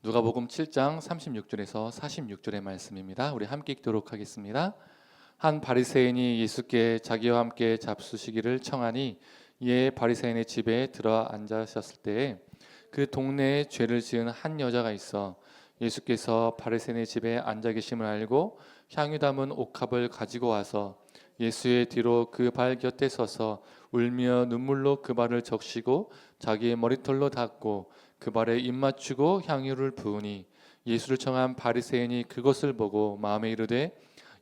누가복음 7장 36절에서 46절의 말씀입니다. 우리 함께 읽도록 하겠습니다. 한 바리새인이 예수께 자기와 함께 잡수시기를 청하니 이에 바리새인의 집에 들어 앉으셨을 때에 그 동네에 죄를 지은 한 여자가 있어 예수께서 바리새인의 집에 앉아 계심을 알고 향유 담은 옥합을 가지고 와서 예수의 뒤로 그 발 곁에 서서 울며 눈물로 그 발을 적시고 자기의 머리털로 닦고 그 발에 입 맞추고 향유를 부으니 예수를 청한 바리새인이 그것을 보고 마음에 이르되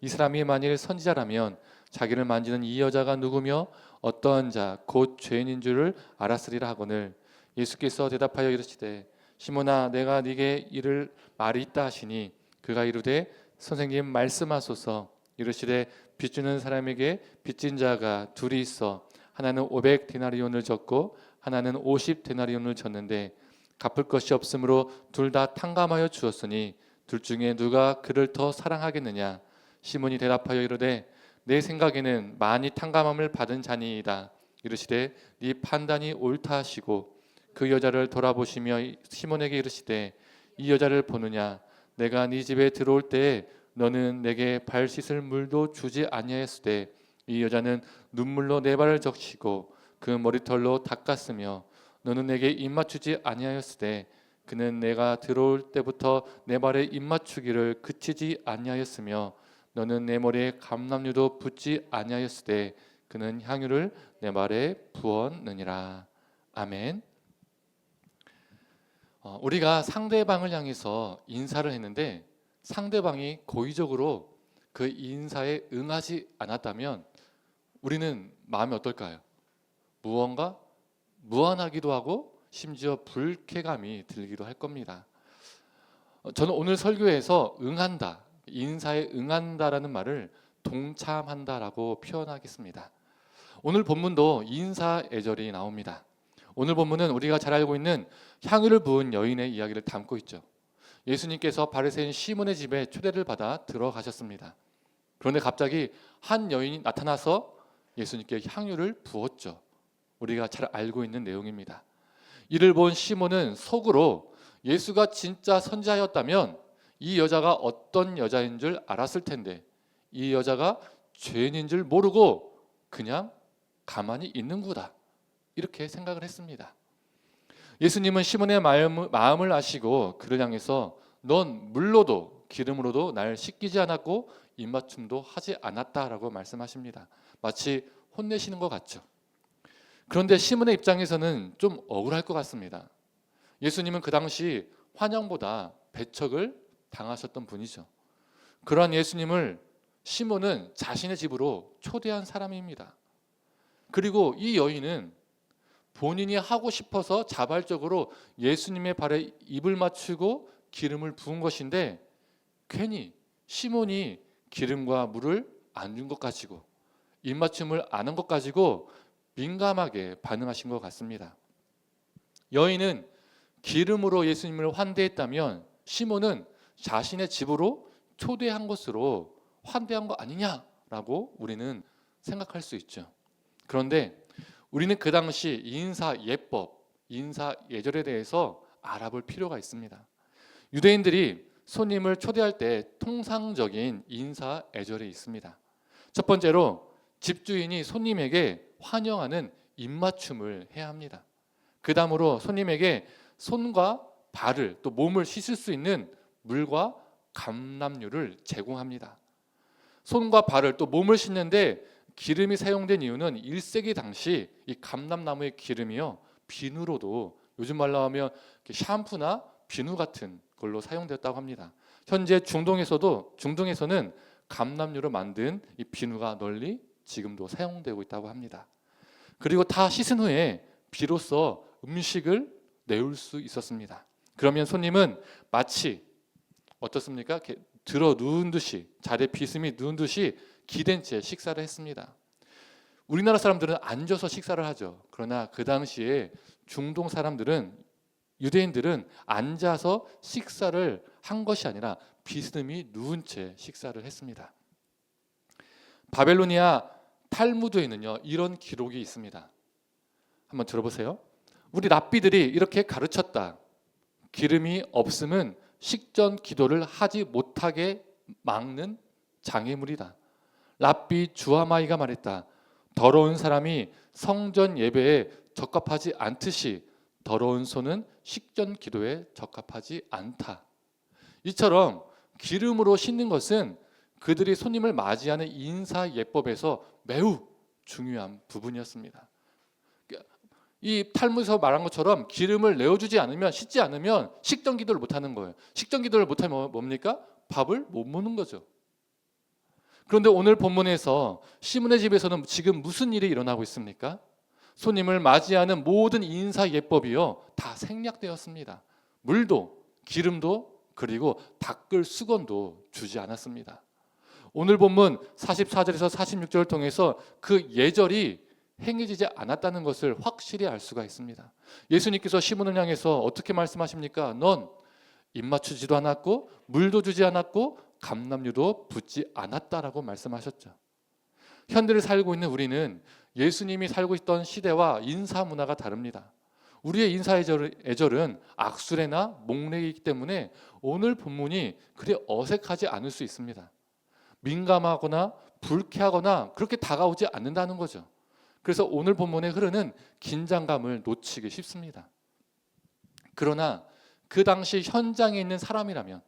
이 사람이 만일 선지자라면 자기를 만지는 이 여자가 누구며 어떠한 자 곧 죄인인 줄을 알았으리라 하거늘 예수께서 대답하여 이르시되 시몬아 내가 네게 이를 말이 있다 하시니 그가 이르되 선생님 말씀하소서. 이르시되 빚주는 사람에게 빚진 자가 둘이 있어 하나는 500데나리온을 졌고 하나는 50데나리온을 졌는데 갚을 것이 없으므로 둘 다 탕감하여 주었으니 둘 중에 누가 그를 더 사랑하겠느냐. 시몬이 대답하여 이르되 내 생각에는 많이 탕감함을 받은 자니이다. 이르시되 네 판단이 옳다 하시고 그 여자를 돌아보시며 시몬에게 이르시되 이 여자를 보느냐. 내가 네 집에 들어올 때에 너는 내게 발 씻을 물도 주지 아니하였으되 이 여자는 눈물로 내 발을 적시고 그 머리털로 닦았으며 너는 내게 입 맞추지 아니하였으되 그는 내가 들어올 때부터 내 발에 입 맞추기를 그치지 아니하였으며 너는 내 머리에 감람류도 붓지 아니하였으되 그는 향유를 내 발에 부었느니라. 아멘. 우리가 상대방을 향해서 인사를 했는데 상대방이 고의적으로 그 인사에 응하지 않았다면 우리는 마음이 어떨까요? 무언가 무안하기도 하고 심지어 불쾌감이 들기도 할 겁니다. 저는 오늘 설교에서 응한다, 인사에 응한다라는 말을 동참한다라고 표현하겠습니다. 오늘 본문도 인사애절이 나옵니다. 오늘 본문은 우리가 잘 알고 있는 향유를 부은 여인의 이야기를 담고 있죠. 예수님께서 바리새인 시몬의 집에 초대를 받아 들어가셨습니다. 그런데 갑자기 한 여인이 나타나서 예수님께 향유를 부었죠. 우리가 잘 알고 있는 내용입니다. 이를 본 시몬은 속으로 예수가 진짜 선지자였다면 이 여자가 어떤 여자인 줄 알았을 텐데 이 여자가 죄인인 줄 모르고 그냥 가만히 있는구나 이렇게 생각을 했습니다. 예수님은 시몬의 마음을 아시고 그를 향해서 넌 물로도 기름으로도 날 씻기지 않았고 입맞춤도 하지 않았다라고 말씀하십니다. 마치 혼내시는 것 같죠. 그런데 시몬의 입장에서는 좀 억울할 것 같습니다. 예수님은 그 당시 환영보다 배척을 당하셨던 분이죠. 그러한 예수님을 시몬은 자신의 집으로 초대한 사람입니다. 그리고 이 여인은 본인이 하고 싶어서 자발적으로 예수님의 발에 입을 맞추고 기름을 부은 것인데 괜히 시몬이 기름과 물을 안 준 것 가지고 입맞춤을 안 한 것 가지고 민감하게 반응하신 것 같습니다. 여인은 기름으로 예수님을 환대했다면 시몬은 자신의 집으로 초대한 것으로 환대한 거 아니냐라고 우리는 생각할 수 있죠. 그런데 우리는 그 당시 인사예법, 인사예절에 대해서 알아볼 필요가 있습니다. 유대인들이 손님을 초대할 때 통상적인 인사예절이 있습니다. 첫 번째로 집주인이 손님에게 환영하는 입맞춤을 해야 합니다. 그 다음으로 손님에게 손과 발을 또 몸을 씻을 수 있는 물과 감람류를 제공합니다. 손과 발을 또 몸을 씻는데 기름이 사용된 이유는 1세기 당시 이 감람나무의 기름이요 비누로도 요즘 말로 하면 샴푸나 비누 같은 걸로 사용되었다고 합니다. 현재 중동에서는 감람류로 만든 이 비누가 널리 지금도 사용되고 있다고 합니다. 그리고 다 씻은 후에 비로소 음식을 내올 수 있었습니다. 그러면 손님은 마치 어떻습니까? 들어 누운 듯이 자리에 비스듬히 누운 듯이 기댄 채 식사를 했습니다. 우리나라 사람들은 앉아서 식사를 하죠. 그러나 그 당시에 중동 사람들은 유대인들은 앉아서 식사를 한 것이 아니라 비스듬히 누운 채 식사를 했습니다. 바벨로니아 탈무드에는요 이런 기록이 있습니다. 한번 들어보세요. 우리 랍비들이 이렇게 가르쳤다. 기름이 없음은 식전 기도를 하지 못하게 막는 장애물이다. 랍비 주하마이가 말했다. 더러운 사람이 성전 예배에 적합하지 않듯이 더러운 손은 식전 기도에 적합하지 않다. 이처럼 기름으로 씻는 것은 그들이 손님을 맞이하는 인사 예법에서 매우 중요한 부분이었습니다. 이 탈무드에서 말한 것처럼 기름을 내어주지 않으면, 씻지 않으면 식전 기도를 못하는 거예요. 식전 기도를 못하면 뭡니까? 밥을 못 먹는 거죠. 그런데 오늘 본문에서 시몬의 집에서는 지금 무슨 일이 일어나고 있습니까? 손님을 맞이하는 모든 인사 예법이요 다 생략되었습니다. 물도 기름도 그리고 닦을 수건도 주지 않았습니다. 오늘 본문 44절에서 46절을 통해서 그 예절이 행해지지 않았다는 것을 확실히 알 수가 있습니다. 예수님께서 시몬을 향해서 어떻게 말씀하십니까? 넌 입맞추지도 않았고 물도 주지 않았고 감람유도 붓지 않았다라고 말씀하셨죠. 현대를 살고 있는 우리는 예수님이 살고 있던 시대와 인사 문화가 다릅니다. 우리의 인사 예절은 악수레나 목례이기 때문에 오늘 본문이 그리 어색하지 않을 수 있습니다. 민감하거나 불쾌하거나 그렇게 다가오지 않는다는 거죠. 그래서 오늘 본문에 흐르는 긴장감을 놓치기 쉽습니다. 그러나 그 당시 현장에 있는 사람이라면,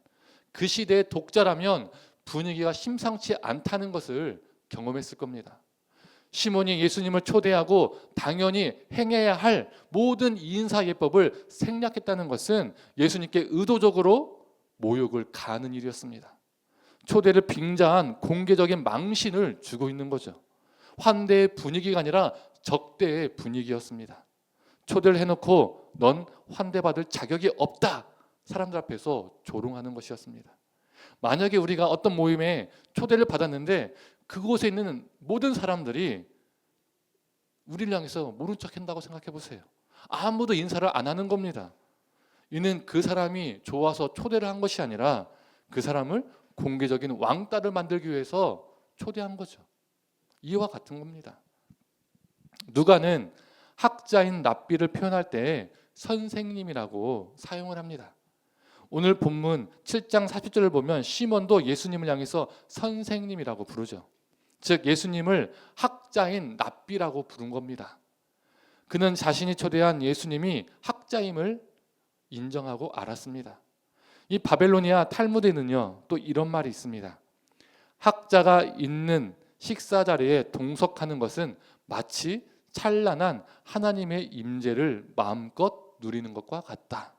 그 시대의 독자라면 분위기가 심상치 않다는 것을 경험했을 겁니다. 시몬이 예수님을 초대하고 당연히 행해야 할 모든 인사 예법을 생략했다는 것은 예수님께 의도적으로 모욕을 가하는 일이었습니다. 초대를 빙자한 공개적인 망신을 주고 있는 거죠. 환대의 분위기가 아니라 적대의 분위기였습니다. 초대를 해놓고 넌 환대받을 자격이 없다, 사람들 앞에서 조롱하는 것이었습니다. 만약에 우리가 어떤 모임에 초대를 받았는데 그곳에 있는 모든 사람들이 우리를 향해서 모른 척한다고 생각해 보세요. 아무도 인사를 안 하는 겁니다. 이는 그 사람이 좋아서 초대를 한 것이 아니라 그 사람을 공개적인 왕따를 만들기 위해서 초대한 거죠. 이와 같은 겁니다. 누가는 학자인 랍비를 표현할 때 선생님이라고 사용을 합니다. 오늘 본문 7장 40절을 보면 시몬도 예수님을 향해서 선생님이라고 부르죠. 즉 예수님을 학자인 랍비라고 부른 겁니다. 그는 자신이 초대한 예수님이 학자임을 인정하고 알았습니다. 이 바벨로니아 탈무드에는요 또 이런 말이 있습니다. 학자가 있는 식사 자리에 동석하는 것은 마치 찬란한 하나님의 임재를 마음껏 누리는 것과 같다.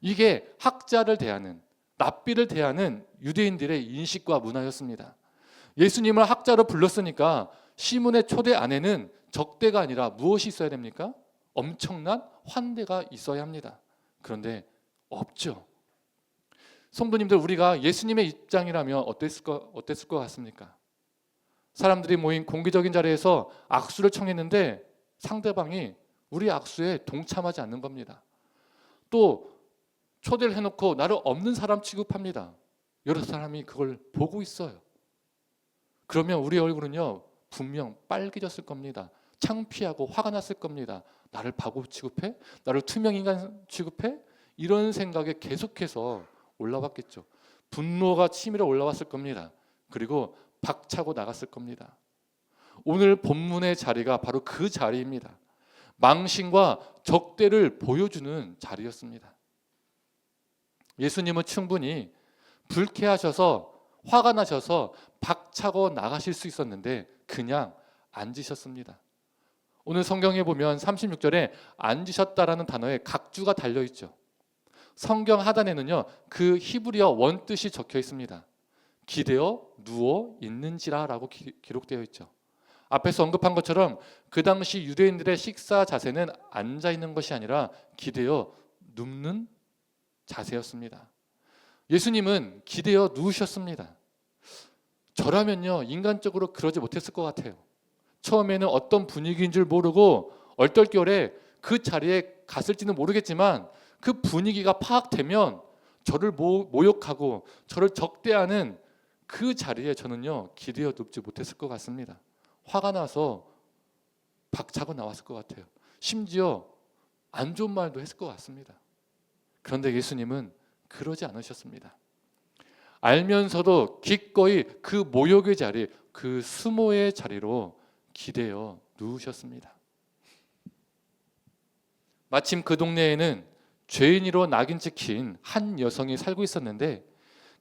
이게 학자를 대하는, 랍비를 대하는 유대인들의 인식과 문화였습니다. 예수님을 학자로 불렀으니까 시몬의 초대 안에는 적대가 아니라 무엇이 있어야 됩니까? 엄청난 환대가 있어야 합니다. 그런데 없죠. 성도님들, 우리가 예수님의 입장이라면 어땠을 것 같습니까? 사람들이 모인 공개적인 자리에서 악수를 청했는데 상대방이 우리 악수에 동참하지 않는 겁니다. 또 초대를 해놓고 나를 없는 사람 취급합니다. 여러 사람이 그걸 보고 있어요. 그러면 우리 얼굴은요 분명 빨개졌을 겁니다. 창피하고 화가 났을 겁니다. 나를 바보 취급해? 나를 투명인간 취급해? 이런 생각에 계속해서 올라왔겠죠. 분노가 치밀어 올라왔을 겁니다. 그리고 박차고 나갔을 겁니다. 오늘 본문의 자리가 바로 그 자리입니다. 망신과 적대를 보여주는 자리였습니다. 예수님은 충분히 불쾌하셔서 화가 나셔서 박차고 나가실 수 있었는데 그냥 앉으셨습니다. 오늘 성경에 보면 36절에 앉으셨다라는 단어에 각주가 달려있죠. 성경 하단에는요 그 히브리어 원뜻이 적혀 있습니다. 기대어 누워 있는지라라고 기록되어 있죠. 앞에서 언급한 것처럼 그 당시 유대인들의 식사 자세는 앉아 있는 것이 아니라 기대어 눕는 자세였습니다. 예수님은 기대어 누우셨습니다. 저라면요 인간적으로 그러지 못했을 것 같아요. 처음에는 어떤 분위기인 줄 모르고 얼떨결에 그 자리에 갔을지는 모르겠지만 그 분위기가 파악되면 저를 모욕하고 저를 적대하는 그 자리에 저는요 기대어 눕지 못했을 것 같습니다. 화가 나서 박차고 나왔을 것 같아요. 심지어 안 좋은 말도 했을 것 같습니다. 그런데 예수님은 그러지 않으셨습니다. 알면서도 기꺼이 그 모욕의 자리, 그 수모의 자리로 기대어 누우셨습니다. 마침 그 동네에는 죄인으로 낙인 찍힌 한 여성이 살고 있었는데,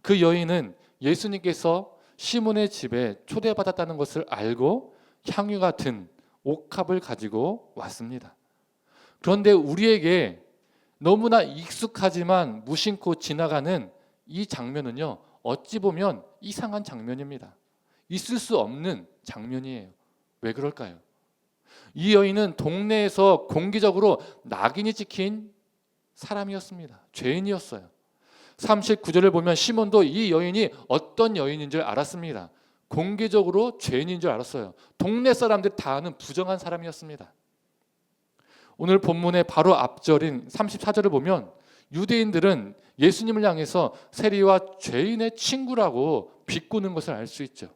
그 여인은 예수님께서 시몬의 집에 초대받았다는 것을 알고 향유 같은 옥합을 가지고 왔습니다. 그런데 우리에게 너무나 익숙하지만 무심코 지나가는 이 장면은요, 어찌 보면 이상한 장면입니다. 있을 수 없는 장면이에요. 왜 그럴까요? 이 여인은 동네에서 공개적으로 낙인이 찍힌 사람이었습니다. 죄인이었어요. 39절을 보면 시몬도 이 여인이 어떤 여인인 줄 알았습니다. 공개적으로 죄인인 줄 알았어요. 동네 사람들 다 아는 부정한 사람이었습니다. 오늘 본문의 바로 앞절인 34절을 보면 유대인들은 예수님을 향해서 세리와 죄인의 친구라고 비꼬는 것을 알 수 있죠.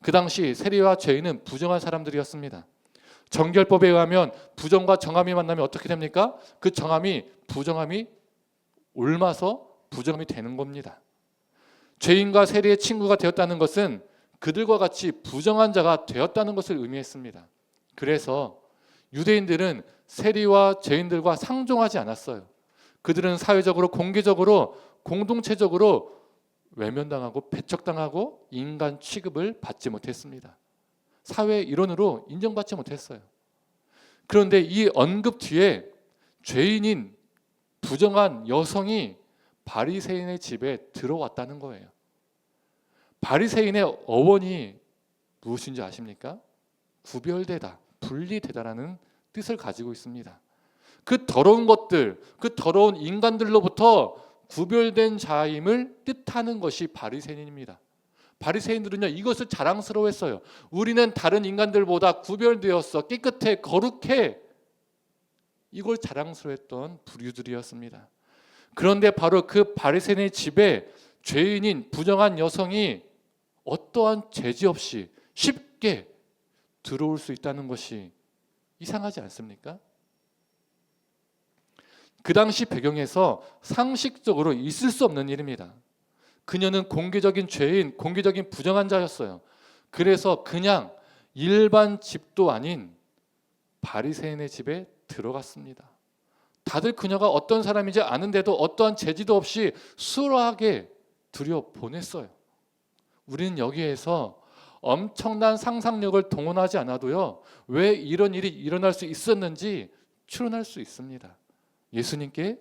그 당시 세리와 죄인은 부정한 사람들이었습니다. 정결법에 의하면 부정과 정함이 만나면 어떻게 됩니까? 그 정함이 부정함이 옮아서 부정함이 되는 겁니다. 죄인과 세리의 친구가 되었다는 것은 그들과 같이 부정한 자가 되었다는 것을 의미했습니다. 그래서 유대인들은 세리와 죄인들과 상종하지 않았어요. 그들은 사회적으로, 공개적으로, 공동체적으로 외면당하고 배척당하고 인간 취급을 받지 못했습니다. 사회의 일원으로 인정받지 못했어요. 그런데 이 언급 뒤에 죄인인 부정한 여성이 바리새인의 집에 들어왔다는 거예요. 바리새인의 어원이 무엇인지 아십니까? 구별되다, 분리되다라는 뜻을 가지고 있습니다. 그 더러운 것들, 그 더러운 인간들로부터 구별된 자임을 뜻하는 것이 바리새인입니다. 바리새인들은요, 이것을 자랑스러워했어요. 우리는 다른 인간들보다 구별되었어, 깨끗해, 거룩해. 이걸 자랑스러워했던 부류들이었습니다. 그런데 바로 그 바리새인의 집에 죄인인 부정한 여성이 어떠한 제지 없이 쉽게 들어올 수 있다는 것이 이상하지 않습니까? 그 당시 배경에서 상식적으로 있을 수 없는 일입니다. 그녀는 공개적인 죄인, 공개적인 부정한 자였어요. 그래서 그냥 일반 집도 아닌 바리새인의 집에 들어갔습니다. 다들 그녀가 어떤 사람인지 아는데도 어떠한 제지도 없이 수월하게 들여보냈어요. 우리는 여기에서 엄청난 상상력을 동원하지 않아도요, 왜 이런 일이 일어날 수 있었는지 추론할 수 있습니다. 예수님께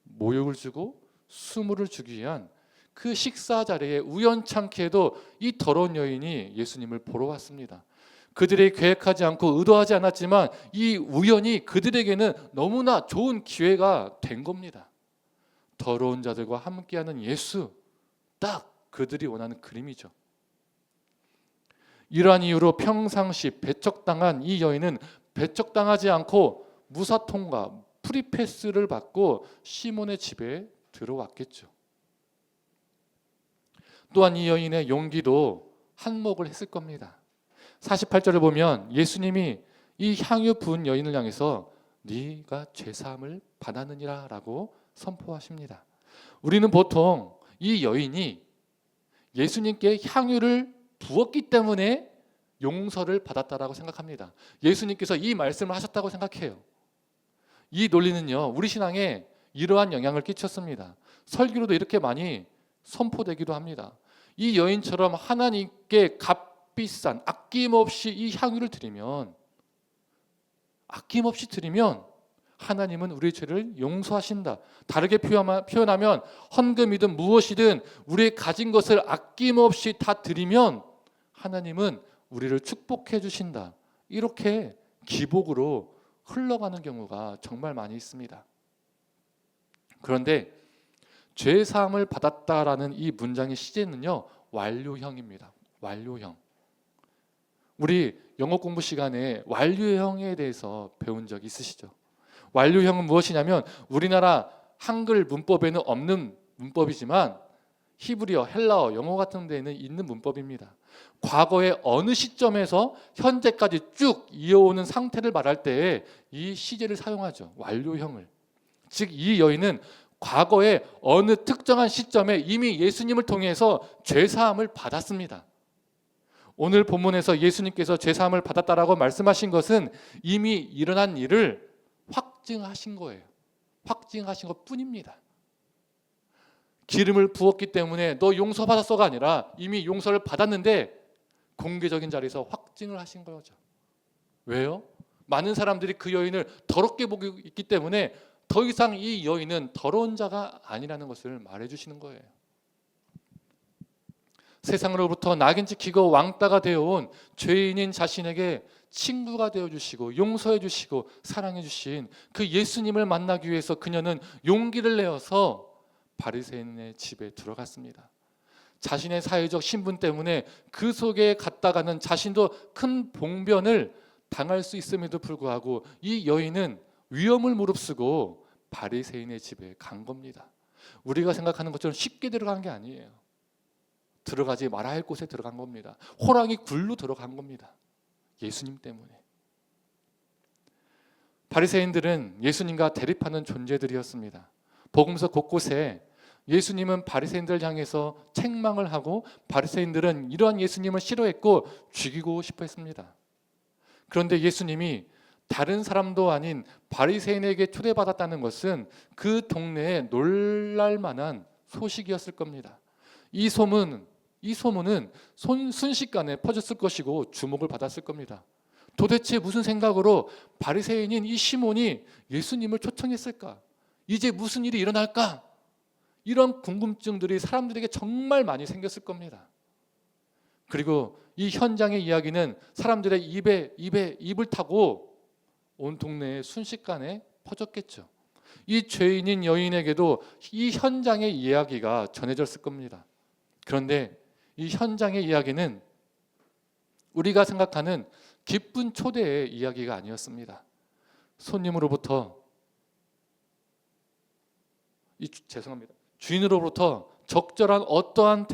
모욕을 주고 수모를 주기 위한 그 식사 자리에 우연찮게도 이 더러운 여인이 예수님을 보러 왔습니다. 그들이 계획하지 않고 의도하지 않았지만 이 우연이 그들에게는 너무나 좋은 기회가 된 겁니다. 더러운 자들과 함께하는 예수, 딱 그들이 원하는 그림이죠. 이러한 이유로 평상시 배척당한 이 여인은 배척당하지 않고 무사통과 프리패스를 받고 시몬의 집에 들어왔겠죠. 또한 이 여인의 용기도 한몫을 했을 겁니다. 48절을 보면 예수님이 이 향유 부은 여인을 향해서 네가 죄사함을 받았느니라 라고 선포하십니다. 우리는 보통 이 여인이 예수님께 향유를 부었기 때문에 용서를 받았다라고 생각합니다. 예수님께서 이 말씀을 하셨다고 생각해요. 이 논리는요, 우리 신앙에 이러한 영향을 끼쳤습니다. 설교로도 이렇게 많이 선포되기도 합니다. 이 여인처럼 하나님께 값비싼 아낌없이 이 향유를 드리면, 하나님은 우리의 죄를 용서하신다. 다르게 표현하면 헌금이든 무엇이든 우리의 가진 것을 아낌없이 다 드리면 하나님은 우리를 축복해 주신다. 이렇게 기복으로 흘러가는 경우가 정말 많이 있습니다. 그런데 죄사함을 받았다라는 이 문장의 시제는요, 완료형입니다. 완료형. 우리 영어 공부 시간에 완료형에 대해서 배운 적 있으시죠? 완료형은 무엇이냐면 우리나라 한글 문법에는 없는 문법이지만 히브리어, 헬라어, 영어 같은 데는 있는 문법입니다. 과거의 어느 시점에서 현재까지 쭉 이어오는 상태를 말할 때에 이 시제를 사용하죠. 완료형을. 즉 이 여인은 과거에 어느 특정한 시점에 이미 예수님을 통해서 죄사함을 받았습니다. 오늘 본문에서 예수님께서 죄사함을 받았다라고 말씀하신 것은 이미 일어난 일을 확증하신 거예요. 확증하신 것 뿐입니다. 기름을 부었기 때문에 너 용서받았어가 아니라 이미 용서를 받았는데 공개적인 자리에서 확증을 하신 거죠. 왜요? 많은 사람들이 그 여인을 더럽게 보고 있기 때문에 더 이상 이 여인은 더러운 자가 아니라는 것을 말해주시는 거예요. 세상으로부터 낙인 찍히고 왕따가 되어온 죄인인 자신에게 친구가 되어주시고 용서해주시고 사랑해주신 그 예수님을 만나기 위해서 그녀는 용기를 내어서 바리새인의 집에 들어갔습니다. 자신의 사회적 신분 때문에 그 속에 갔다가는 자신도 큰 봉변을 당할 수 있음에도 불구하고 이 여인은 위험을 무릅쓰고 바리새인의 집에 간 겁니다. 우리가 생각하는 것처럼 쉽게 들어간 게 아니에요. 들어가지 말아야 할 곳에 들어간 겁니다. 호랑이 굴로 들어간 겁니다. 예수님 때문에. 바리새인들은 예수님과 대립하는 존재들이었습니다. 복음서 곳곳에 예수님은 바리새인들을 향해서 책망을 하고 바리새인들은 이러한 예수님을 싫어했고 죽이고 싶어 했습니다. 그런데 예수님이 다른 사람도 아닌 바리새인에게 초대받았다는 것은 그 동네에 놀랄 만한 소식이었을 겁니다. 이 소문은 순식간에 퍼졌을 것이고 주목을 받았을 겁니다. 도대체 무슨 생각으로 바리새인인 이 시몬이 예수님을 초청했을까? 이제 무슨 일이 일어날까? 이런 궁금증들이 사람들에게 정말 많이 생겼을 겁니다. 그리고 이 현장의 이야기는 사람들의 입을 타고 온 동네에 순식간에 퍼졌겠죠. 이 죄인인 여인에게도 이 현장의 이야기가 전해졌을 겁니다. 그런데 이 현장의 이야기는 우리가 생각하는 기쁜 초대의 이야기가 아니었습니다. 손님으로부터 주인으로부터 적절한 어떠한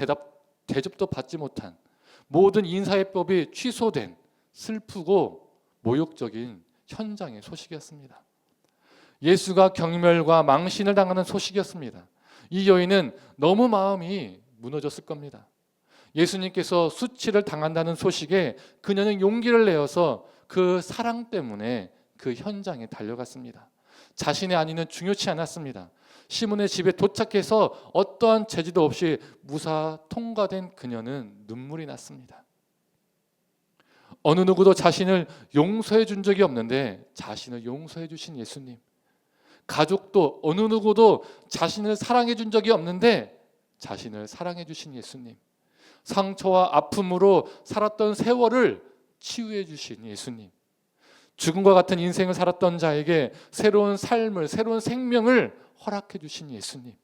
대접도 받지 못한 모든 인사해법이 취소된 슬프고 모욕적인 현장의 소식이었습니다. 예수가 경멸과 망신을 당하는 소식이었습니다. 이 여인은 너무 마음이 무너졌을 겁니다. 예수님께서 수치를 당한다는 소식에 그녀는 용기를 내어서 그 사랑 때문에 그 현장에 달려갔습니다. 자신의 안위는 중요치 않았습니다. 시몬의 집에 도착해서 어떠한 제지도 없이 무사 통과된 그녀는 눈물이 났습니다. 어느 누구도 자신을 용서해 준 적이 없는데 자신을 용서해 주신 예수님. 가족도 어느 누구도 자신을 사랑해 준 적이 없는데 자신을 사랑해 주신 예수님. 상처와 아픔으로 살았던 세월을 치유해 주신 예수님. 죽음과 같은 인생을 살았던 자에게 새로운 삶을, 새로운 생명을 허락해 주신 예수님.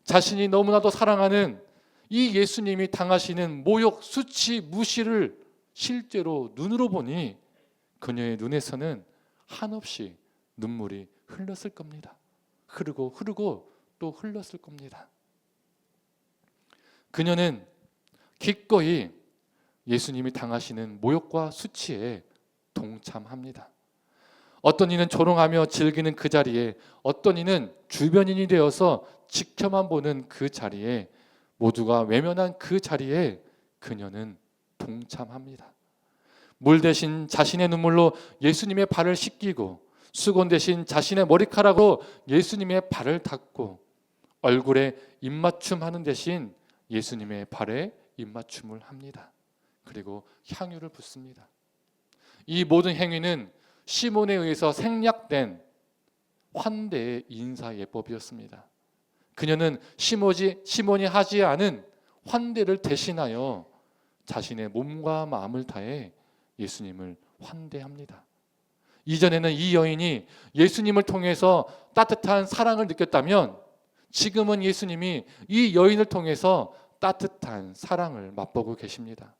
자신이 너무나도 사랑하는 이 예수님이 당하시는 모욕, 수치, 무시를 실제로 눈으로 보니 그녀의 눈에서는 한없이 눈물이 흘렀을 겁니다. 흐르고 또 흘렀을 겁니다. 그녀는 기꺼이 예수님이 당하시는 모욕과 수치에 동참합니다. 어떤 이는 조롱하며 즐기는 그 자리에, 어떤 이는 주변인이 되어서 지켜만 보는 그 자리에, 모두가 외면한 그 자리에 그녀는 동참합니다. 물 대신 자신의 눈물로 예수님의 발을 씻기고, 수건 대신 자신의 머리카락으로 예수님의 발을 닦고, 얼굴에 입맞춤 하는 대신 예수님의 발에 입맞춤을 합니다. 그리고 향유를 붓습니다. 이 모든 행위는 시몬에 의해서 생략된 환대의 인사 예법이었습니다. 그녀는 시몬이 하지 않은 환대를 대신하여 자신의 몸과 마음을 다해 예수님을 환대합니다. 이전에는 이 여인이 예수님을 통해서 따뜻한 사랑을 느꼈다면 지금은 예수님이 이 여인을 통해서 따뜻한 사랑을 맛보고 계십니다.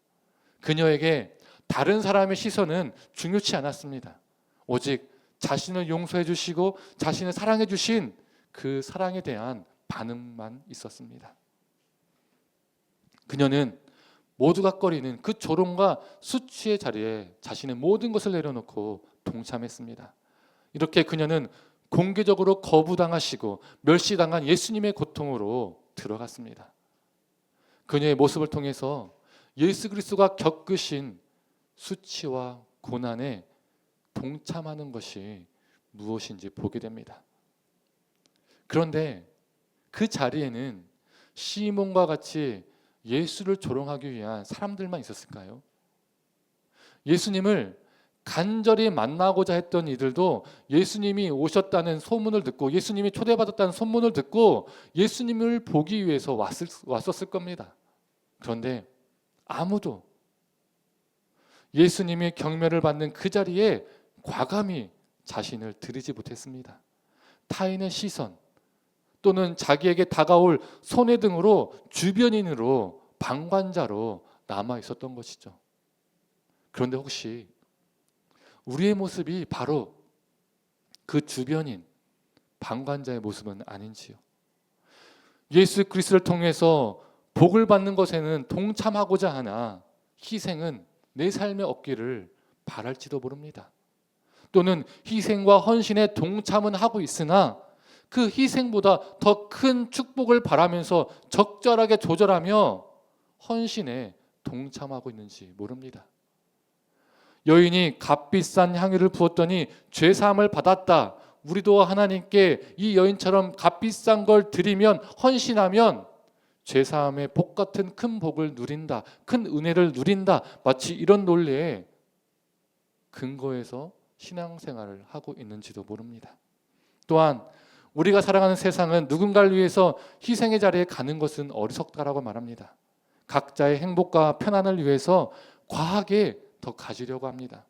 그녀에게 다른 사람의 시선은 중요치 않았습니다. 오직 자신을 용서해 주시고 자신을 사랑해 주신 그 사랑에 대한 반응만 있었습니다. 그녀는 모두가 꺼리는 그 조롱과 수치의 자리에 자신의 모든 것을 내려놓고 동참했습니다. 이렇게 그녀는 공개적으로 거부당하시고 멸시당한 예수님의 고통으로 들어갔습니다. 그녀의 모습을 통해서 예수 그리스도가 겪으신 수치와 고난에 동참하는 것이 무엇인지 보게 됩니다. 그런데 그 자리에는 시몬과 같이 예수를 조롱하기 위한 사람들만 있었을까요? 예수님을 간절히 만나고자 했던 이들도 예수님이 오셨다는 소문을 듣고 예수님이 초대받았다는 소문을 듣고 예수님을 보기 위해서 왔었을 겁니다. 그런데 아무도 예수님의 경멸을 받는 그 자리에 과감히 자신을 들이지 못했습니다. 타인의 시선 또는 자기에게 다가올 손해등으로 주변인으로 방관자로 남아 있었던 것이죠. 그런데 혹시 우리의 모습이 바로 그 주변인 방관자의 모습은 아닌지요? 예수 그리스도를 통해서 복을 받는 것에는 동참하고자 하나 희생은 내 삶에 없기를 바랄지도 모릅니다. 또는 희생과 헌신에 동참은 하고 있으나 그 희생보다 더 큰 축복을 바라면서 적절하게 조절하며 헌신에 동참하고 있는지 모릅니다. 여인이 값비싼 향유를 부었더니 죄사함을 받았다. 우리도 하나님께 이 여인처럼 값비싼 걸 드리면 헌신하면 죄사함의 복 같은 큰 복을 누린다. 큰 은혜를 누린다. 마치 이런 논리에 근거해서 신앙생활을 하고 있는지도 모릅니다. 또한 우리가 살아가는 세상은 누군가를 위해서 희생의 자리에 가는 것은 어리석다라고 말합니다. 각자의 행복과 편안을 위해서 과하게 더 가지려고 합니다.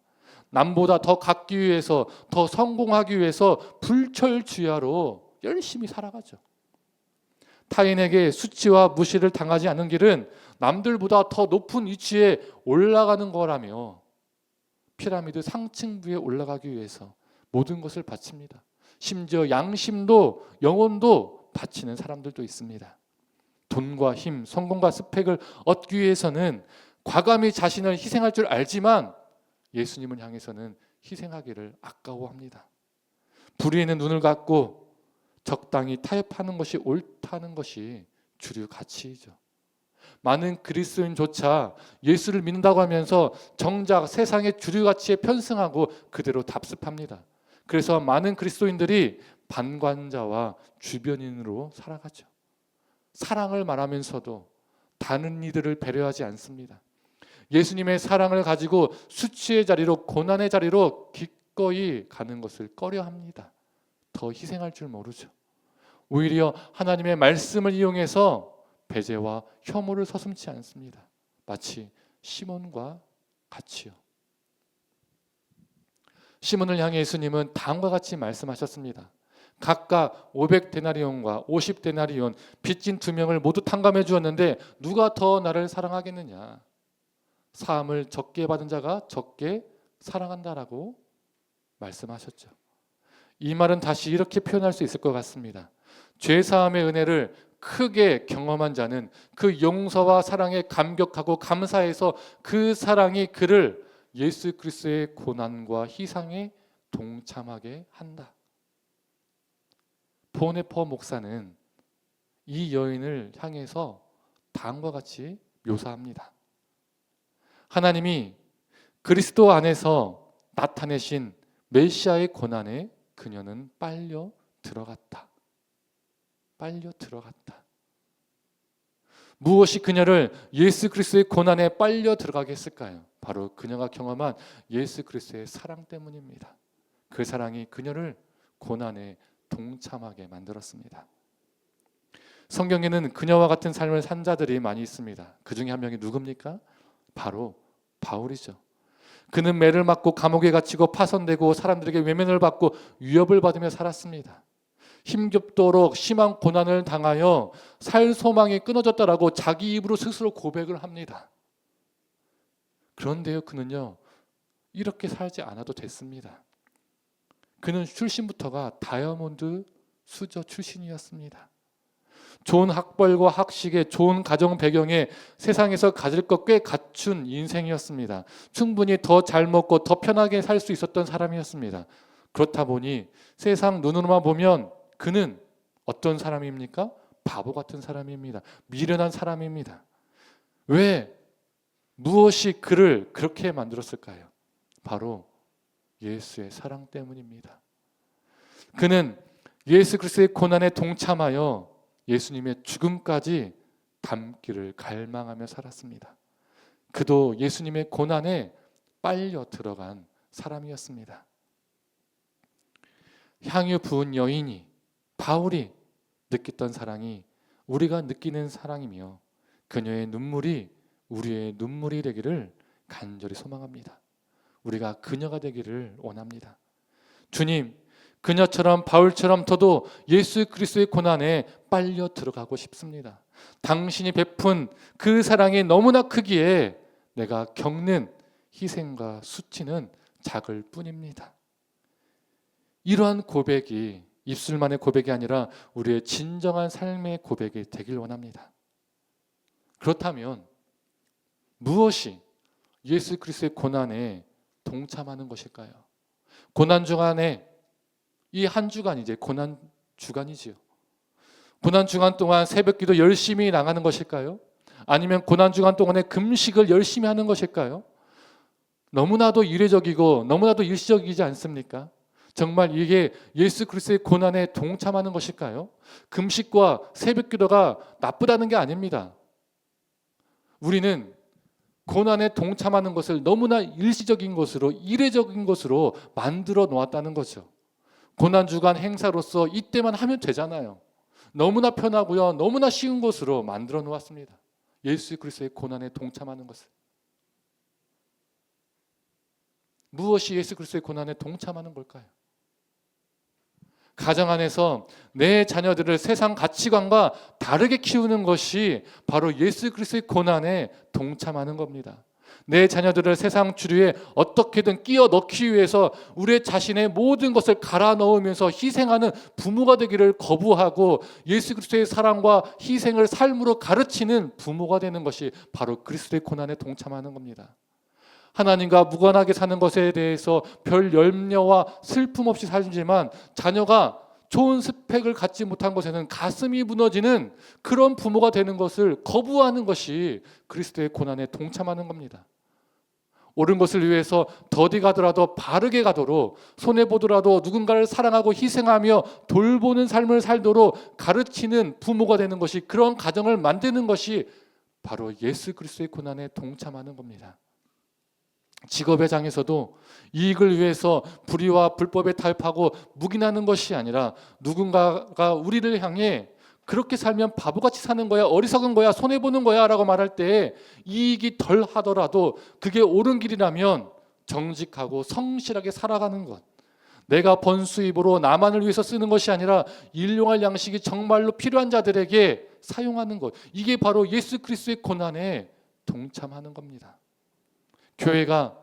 남보다 더 갖기 위해서, 더 성공하기 위해서 불철주야로 열심히 살아가죠. 타인에게 수치와 무시를 당하지 않는 길은 남들보다 더 높은 위치에 올라가는 거라며 피라미드 상층부에 올라가기 위해서 모든 것을 바칩니다. 심지어 양심도 영혼도 바치는 사람들도 있습니다. 돈과 힘, 성공과 스펙을 얻기 위해서는 과감히 자신을 희생할 줄 알지만 예수님을 향해서는 희생하기를 아까워합니다. 불의에는 눈을 감고 적당히 타협하는 것이 옳다는 것이 주류 가치이죠. 많은 그리스도인조차 예수를 믿는다고 하면서 정작 세상의 주류 가치에 편승하고 그대로 답습합니다. 그래서 많은 그리스도인들이 반관자와 주변인으로 살아가죠. 사랑을 말하면서도 다른 이들을 배려하지 않습니다. 예수님의 사랑을 가지고 수치의 자리로, 고난의 자리로 기꺼이 가는 것을 꺼려합니다. 더 희생할 줄 모르죠. 오히려 하나님의 말씀을 이용해서 배제와 혐오를 서슴지 않습니다. 마치 시몬과 같이요. 시몬을 향해 예수님은 다음과 같이 말씀하셨습니다. 각각 500데나리온과 50데나리온 빚진 2명을 모두 탕감해 주었는데 누가 더 나를 사랑하겠느냐? 사함을 적게 받은 자가 적게 사랑한다라고 말씀하셨죠. 이 말은 다시 이렇게 표현할 수 있을 것 같습니다. 죄사함의 은혜를 크게 경험한 자는 그 용서와 사랑에 감격하고 감사해서 그 사랑이 그를 예수 그리스도의 고난과 희생에 동참하게 한다. 보네퍼 목사는 이 여인을 향해서 다음과 같이 묘사합니다. 하나님이 그리스도 안에서 나타내신 메시아의 고난에 그녀는 빨려 들어갔다. 빨려 들어갔다. 무엇이 그녀를 예수 그리스도의 고난에 빨려 들어가게 했을까요? 바로 그녀가 경험한 예수 그리스도의 사랑 때문입니다. 그 사랑이 그녀를 고난에 동참하게 만들었습니다. 성경에는 그녀와 같은 삶을 산 자들이 많이 있습니다. 그 중에 한 명이 누굽니까? 바로 바울이죠. 그는 매를 맞고 감옥에 갇히고 파선되고 사람들에게 외면을 받고 위협을 받으며 살았습니다. 힘겹도록 심한 고난을 당하여 살 소망이 끊어졌다라고 자기 입으로 스스로 고백을 합니다. 그런데요, 그는요 이렇게 살지 않아도 됐습니다. 그는 출신부터가 다이아몬드 수저 출신이었습니다. 좋은 학벌과 학식에 좋은 가정 배경에 세상에서 가질 것 꽤 갖춘 인생이었습니다. 충분히 더 잘 먹고 더 편하게 살 수 있었던 사람이었습니다. 그렇다 보니 세상 눈으로만 보면 그는 어떤 사람입니까? 바보 같은 사람입니다. 미련한 사람입니다. 왜? 무엇이 그를 그렇게 만들었을까요? 바로 예수의 사랑 때문입니다. 그는 예수 그리스도의 고난에 동참하여 예수님의 죽음까지 닮기를 갈망하며 살았습니다. 그도 예수님의 고난에 빨려 들어간 사람이었습니다. 향유 부은 여인이, 바울이 느꼈던 사랑이 우리가 느끼는 사랑이며 그녀의 눈물이 우리의 눈물이 되기를 간절히 소망합니다. 우리가 그녀가 되기를 원합니다. 주님, 그녀처럼 바울처럼 저도 예수 그리스도의 고난에 빨려 들어가고 싶습니다. 당신이 베푼 그 사랑이 너무나 크기에 내가 겪는 희생과 수치는 작을 뿐입니다. 이러한 고백이 입술만의 고백이 아니라 우리의 진정한 삶의 고백이 되길 원합니다. 그렇다면 무엇이 예수 그리스도의 고난에 동참하는 것일까요? 고난 주간에 이 한 주간이 이제 고난 주간이지요. 고난 주간 동안 새벽기도 열심히 나가는 것일까요? 아니면 고난 주간 동안에 금식을 열심히 하는 것일까요? 너무나도 이례적이고 너무나도 일시적이지 않습니까? 정말 이게 예수 그리스도의 고난에 동참하는 것일까요? 금식과 새벽기도가 나쁘다는 게 아닙니다. 우리는 고난에 동참하는 것을 너무나 일시적인 것으로 이례적인 것으로 만들어 놓았다는 거죠. 고난주간 행사로서 이때만 하면 되잖아요. 너무나 편하고요. 너무나 쉬운 것으로 만들어 놓았습니다. 예수 그리스도의 고난에 동참하는 것을. 무엇이 예수 그리스도의 고난에 동참하는 걸까요? 가정 안에서 내 자녀들을 세상 가치관과 다르게 키우는 것이 바로 예수 그리스도의 고난에 동참하는 겁니다. 내 자녀들을 세상 주류에 어떻게든 끼워 넣기 위해서 우리 자신의 모든 것을 갈아 넣으면서 희생하는 부모가 되기를 거부하고 예수 그리스도의 사랑과 희생을 삶으로 가르치는 부모가 되는 것이 바로 그리스도의 고난에 동참하는 겁니다. 하나님과 무관하게 사는 것에 대해서 별 염려와 슬픔 없이 살지만 자녀가 좋은 스펙을 갖지 못한 것에는 가슴이 무너지는 그런 부모가 되는 것을 거부하는 것이 그리스도의 고난에 동참하는 겁니다. 옳은 것을 위해서 더디 가더라도 바르게 가도록 손해보더라도 누군가를 사랑하고 희생하며 돌보는 삶을 살도록 가르치는 부모가 되는 것이, 그런 가정을 만드는 것이 바로 예수 그리스도의 고난에 동참하는 겁니다. 직업의 장에서도 이익을 위해서 불의와 불법에 타협하고 묵인하는 것이 아니라 누군가가 우리를 향해 그렇게 살면 바보같이 사는 거야, 어리석은 거야, 손해보는 거야 라고 말할 때 이익이 덜 하더라도 그게 옳은 길이라면 정직하고 성실하게 살아가는 것, 내가 번 수입으로 나만을 위해서 쓰는 것이 아니라 일용할 양식이 정말로 필요한 자들에게 사용하는 것, 이게 바로 예수 그리스도의 고난에 동참하는 겁니다. 교회가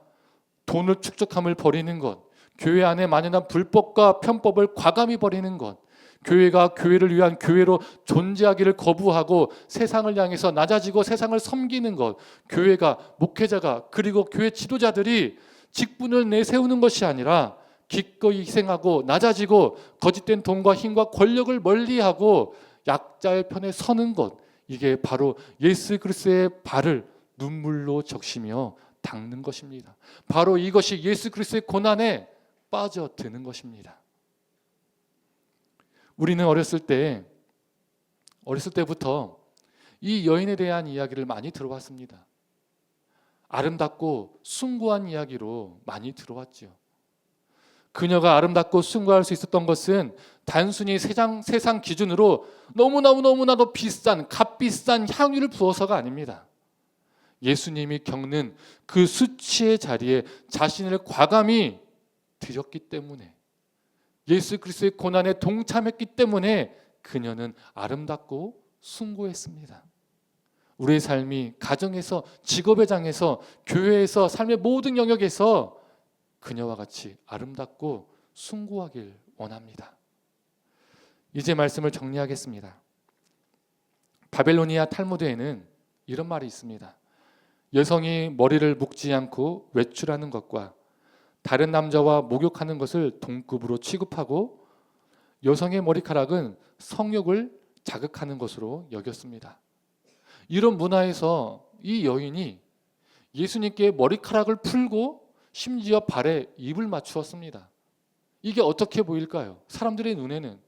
돈을 축적함을 버리는 것, 교회 안에 만연한 불법과 편법을 과감히 버리는 것, 교회가 교회를 위한 교회로 존재하기를 거부하고 세상을 향해서 낮아지고 세상을 섬기는 것, 교회가, 목회자가, 그리고 교회 지도자들이 직분을 내세우는 것이 아니라 기꺼이 희생하고 낮아지고 거짓된 돈과 힘과 권력을 멀리하고 약자의 편에 서는 것, 이게 바로 예수 그리스도의 발을 눈물로 적시며 닦는 것입니다. 바로 이것이 예수 그리스도의 고난에 빠져드는 것입니다. 우리는 어렸을 때부터 이 여인에 대한 이야기를 많이 들어왔습니다. 아름답고 숭고한 이야기로 많이 들어왔죠. 그녀가 아름답고 숭고할 수 있었던 것은 단순히 세상 기준으로 너무나도 비싼, 값비싼 향유를 부어서가 아닙니다. 예수님이 겪는 그 수치의 자리에 자신을 과감히 드렸기 때문에, 예수 그리스도의 고난에 동참했기 때문에 그녀는 아름답고 숭고했습니다. 우리의 삶이 가정에서, 직업의 장에서, 교회에서, 삶의 모든 영역에서 그녀와 같이 아름답고 숭고하길 원합니다. 이제 말씀을 정리하겠습니다. 바벨로니아 탈무드에는 이런 말이 있습니다. 여성이 머리를 묶지 않고 외출하는 것과 다른 남자와 목욕하는 것을 동급으로 취급하고 여성의 머리카락은 성욕을 자극하는 것으로 여겼습니다. 이런 문화에서 이 여인이 예수님께 머리카락을 풀고 심지어 발에 입을 맞추었습니다. 이게 어떻게 보일까요? 사람들의 눈에는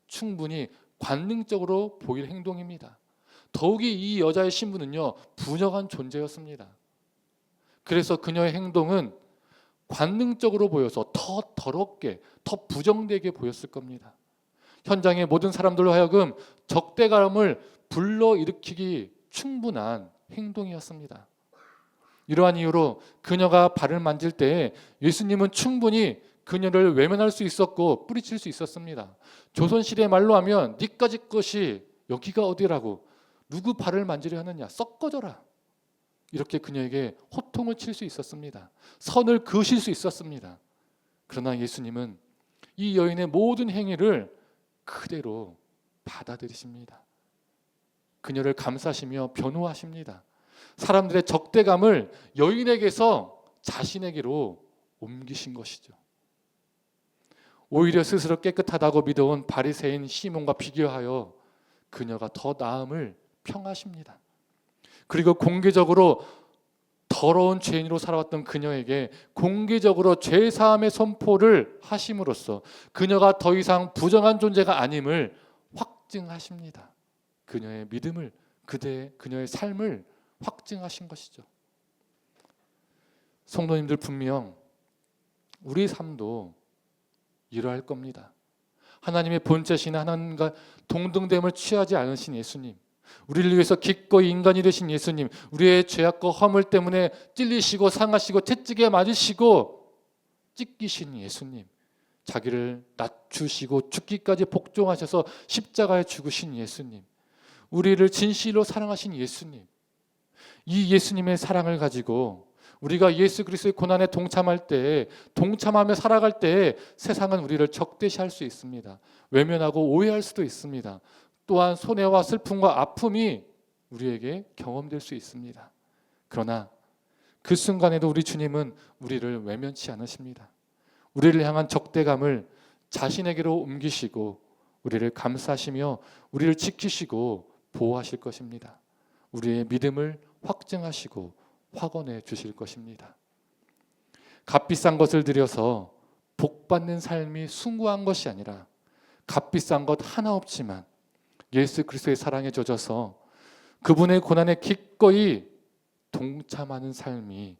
충분히 관능적으로 보일 행동입니다. 더욱이 이 여자의 신분은요, 부정한 존재였습니다. 그래서 그녀의 행동은 관능적으로 보여서 더 더럽게, 더 부정되게 보였을 겁니다. 현장의 모든 사람들로 하여금 적대감을 불러일으키기 충분한 행동이었습니다. 이러한 이유로 그녀가 발을 만질 때 예수님은 충분히 그녀를 외면할 수 있었고 뿌리칠 수 있었습니다. 조선시대 말로 하면 니까지 것이 여기가 어디라고, 누구 발을 만지려 하느냐, 썩 꺼져라, 이렇게 그녀에게 호통을 칠 수 있었습니다. 선을 그으실 수 있었습니다. 그러나 예수님은 이 여인의 모든 행위를 그대로 받아들이십니다. 그녀를 감싸시며 변호하십니다. 사람들의 적대감을 여인에게서 자신에게로 옮기신 것이죠. 오히려 스스로 깨끗하다고 믿어온 바리새인 시몬과 비교하여 그녀가 더 나음을 평하십니다. 그리고 공개적으로 더러운 죄인으로 살아왔던 그녀에게 공개적으로 죄사함의 선포를 하심으로써 그녀가 더 이상 부정한 존재가 아님을 확증하십니다. 그녀의 믿음을, 그녀의 삶을 확증하신 것이죠. 성도님들, 분명 우리 삶도 이러할 겁니다. 하나님의 본체신 하나님과 동등됨을 취하지 않으신 예수님, 우리를 위해서 기꺼이 인간이 되신 예수님, 우리의 죄악과 허물 때문에 찔리시고 상하시고 채찍에 맞으시고 찢기신 예수님, 자기를 낮추시고 죽기까지 복종하셔서 십자가에 죽으신 예수님, 우리를 진실로 사랑하신 예수님, 이 예수님의 사랑을 가지고 우리가 예수 그리스도의 고난에 동참할 때, 동참하며 살아갈 때 세상은 우리를 적대시할 수 있습니다. 외면하고 오해할 수도 있습니다. 또한 손해와 슬픔과 아픔이 우리에게 경험될 수 있습니다. 그러나 그 순간에도 우리 주님은 우리를 외면치 않으십니다. 우리를 향한 적대감을 자신에게로 옮기시고 우리를 감싸시며 우리를 지키시고 보호하실 것입니다. 우리의 믿음을 확증하시고 확언해 주실 것입니다. 값비싼 것을 들여서 복받는 삶이 숭고한 것이 아니라 값비싼 것 하나 없지만 예수 그리스도의 사랑에 젖어서 그분의 고난에 기꺼이 동참하는 삶이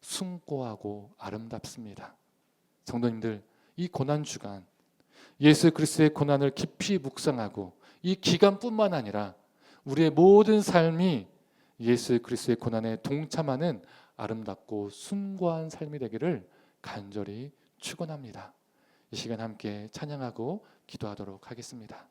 숭고하고 아름답습니다. 성도님들, 이 고난 주간 예수 그리스도의 고난을 깊이 묵상하고 이 기간뿐만 아니라 우리의 모든 삶이 예수 그리스도의 고난에 동참하는 아름답고 숭고한 삶이 되기를 간절히 축원합니다. 이 시간 함께 찬양하고 기도하도록 하겠습니다.